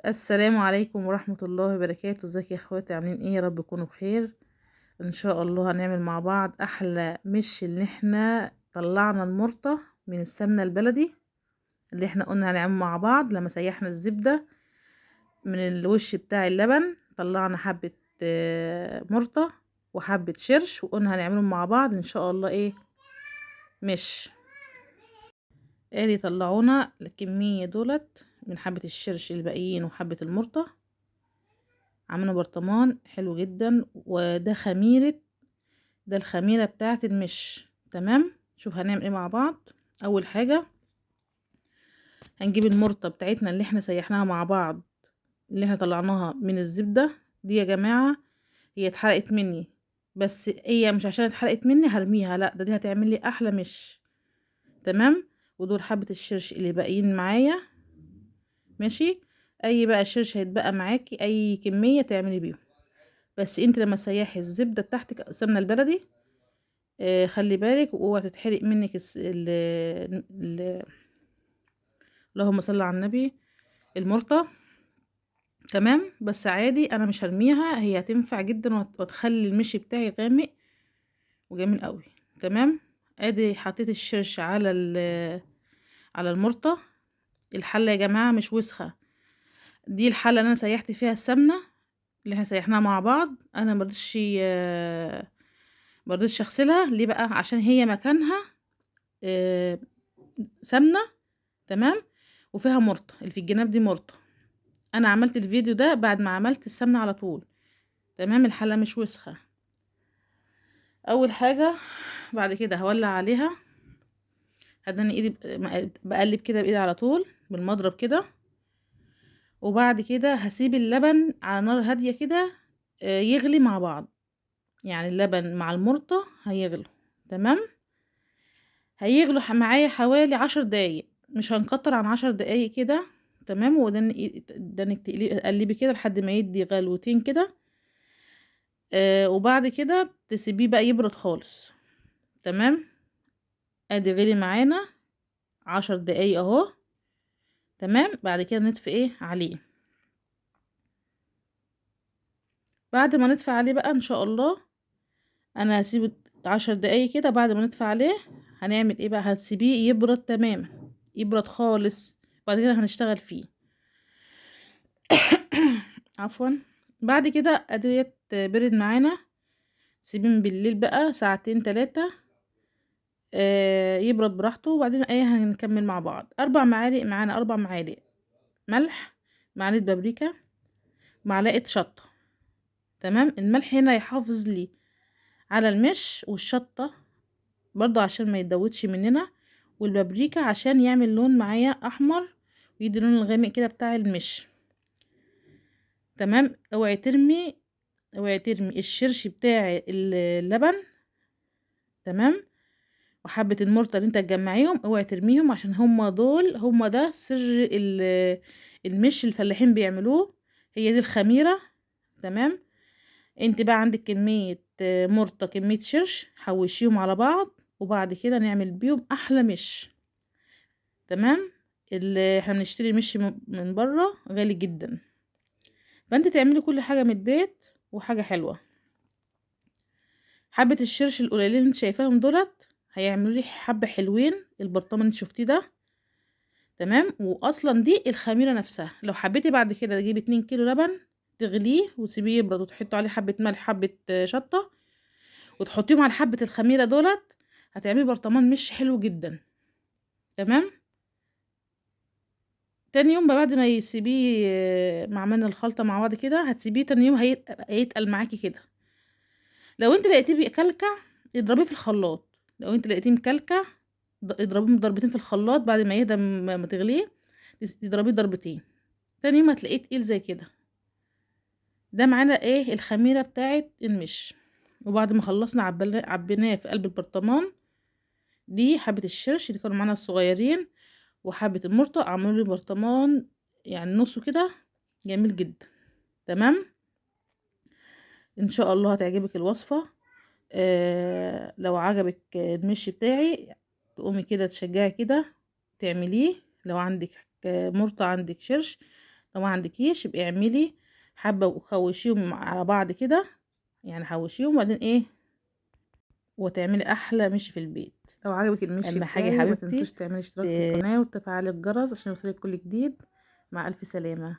السلام عليكم ورحمة الله وبركاته. ازيك يا اخواتي؟ عاملين ايه؟ يا رب تكونوا بخير. ان شاء الله هنعمل مع بعض احلى مش اللي احنا طلعنا المرطة من السمنة البلدي اللي احنا قلنا هنعمل مع بعض. لما سيحنا الزبدة من الوش بتاع اللبن طلعنا حبة مرطة وحبة شرش، وقلنا هنعملهم مع بعض ان شاء الله. ايه مش ادي طلعونا الكمية دولت من حبة الشرش الباقيين وحبة المرطة، عملنا برطمان حلو جدا. وده خميرة، ده الخميرة بتاعة المش. تمام، شوف هنعمل ايه مع بعض. اول حاجة هنجيب المرطة بتاعتنا اللي احنا سيحناها مع بعض، اللي احنا طلعناها من الزبدة دي. يا جماعة هي اتحرقت مني، بس هي مش عشان اتحرقت مني هرميها، لا، ده دي هتعمل لي احلى مش. تمام. ودول حبة الشرش اللي باقيين معايا. ماشي، اي بقى شرش هيتبقى معاكي اي كمية تعملي بيهم. بس انت لما تسيحي الزبدة بتاعتك السمنة البلدي خلي بالك واوعى تتحرق منك اللهم صل على النبي، المرطة. تمام، بس عادي انا مش هرميها، هي هتنفع جدا وتخلي المشي بتاعي غامق وجميل قوي. تمام. ادي حطيت الشرش على على المرطة. الحلة يا جماعة مش وسخة، دي الحلة اللي انا سيحت فيها السمنة اللي احنا سيحناها مع بعض. انا مرضتش اغسلها ليه بقى؟ عشان هي مكانها آه، سمنة. تمام. وفيها مرطة، اللي في الجناب دي مرطة. انا عملت الفيديو ده بعد ما عملت السمنة على طول. تمام، الحلة مش وسخة. اول حاجة بعد كده هولع عليها. هداني ايدي بقلب كده بايدي على طول بالمضرب كده. وبعد كده هسيب اللبن على نار هادية كده يغلي مع بعض. يعني اللبن مع المرطة هيغلوا. تمام. هيغلوا معايا حوالي 10 دقايق، مش هنكتر عن 10 دقايق كده. تمام. ودانك تقلبي كده لحد ما يدي غلوتين كده. وبعد كده تسيبيه بقى يبرد خالص. تمام. ادي غلي معانا 10 دقايق اهو. تمام. بعد كده نطفي ايه عليه. بعد ما نطفي عليه بقى ان شاء الله، انا هسيبه 10 دقايق كده. بعد ما نطفي عليه هنعمل ايه بقى؟ هنسيبيه يبرد تماما، يبرد خالص. بعد كده هنشتغل فيه. عفوا. بعد كده اديت برد معانا. سيبيه من بالليل بقى ساعتين 3 يبرد براحته. وبعدين ايه هنكمل مع بعض. 4 معالق معانا، 4 معالق ملح، معلقة بابريكا، معلقة شطة. تمام. الملح هنا يحافظ لي على المش، والشطة برضو عشان ما يتدوتش مننا، والبابريكا عشان يعمل لون معايا احمر ويدي لون الغامق كده بتاع المش. تمام. اوعي ترمي الشرش بتاع اللبن. تمام. وحبة المرطة اللي انت تجمعيهم اوعي ترميهم، عشان هما ده سر المش الفلاحين بيعملوه. هي دي الخميرة. تمام. انت بقى عندك كمية مرطة كمية شرش، حوشيهم على بعض وبعد كده نعمل بيهم احلى مش. تمام. اللي احنا بنشتري مش من بره غالي جدا، فانت تعملي كل حاجة من البيت وحاجة حلوة. حبة الشرش القليلين اللي انت شايفاهم دولت هيعملوا لي حبة حلوين. البرطمان اللي انت شفتيه ده. تمام. واصلا دي الخميره نفسها. لو حبيتي بعد كده تجيبي 2 كيلو لبن تغليه وتسيبيه يبرد، وتحطي عليه حبه ملح، حبه شطه، وتحطيهم على حبه الخميره دولت، هتعملي برطمان مش حلو جدا. تمام. تاني يوم بقى بعد ما يسيبيه ما عملنا الخلطه مع بعض كده، هتسيبيه تاني يوم هيتقل معاكي كده. لو انت لقيتيه بيكلكع اضربيه في الخلاط. لو انت لقيتيه مكلكع اضربيه ضربتين في الخلاط بعد ما يهدى ما تغليه. تضربيه ضربتين. تاني يوم هتلاقيه تقيل زي كده. ده معانا ايه؟ الخميرة بتاعت المش. وبعد ما خلصنا عبيناه في قلب البرطمان. دي حبة الشرش اللي كانوا معانا الصغيرين وحبة المرطة عملوا لي برطمان يعني نصه كده جميل جدا. تمام. ان شاء الله هتعجبك الوصفة. لو عجبك المش بتاعي تقومي كده تشجعي كده تعمليه. لو عندك مرطة عندك شرش لو ما عندكيش يبقى اعملي حبة وخوشيهم على بعض كده، يعني حوشيهم وبعدين ايه وتعملي احلى مش في البيت. لو عجبك المش اهم حاجة يا بتاعي ما حبيبتي تنسوش تعملي اشتراك في القناة وتفعلي الجرس عشان يوصلك كل جديد. مع الف سلامة.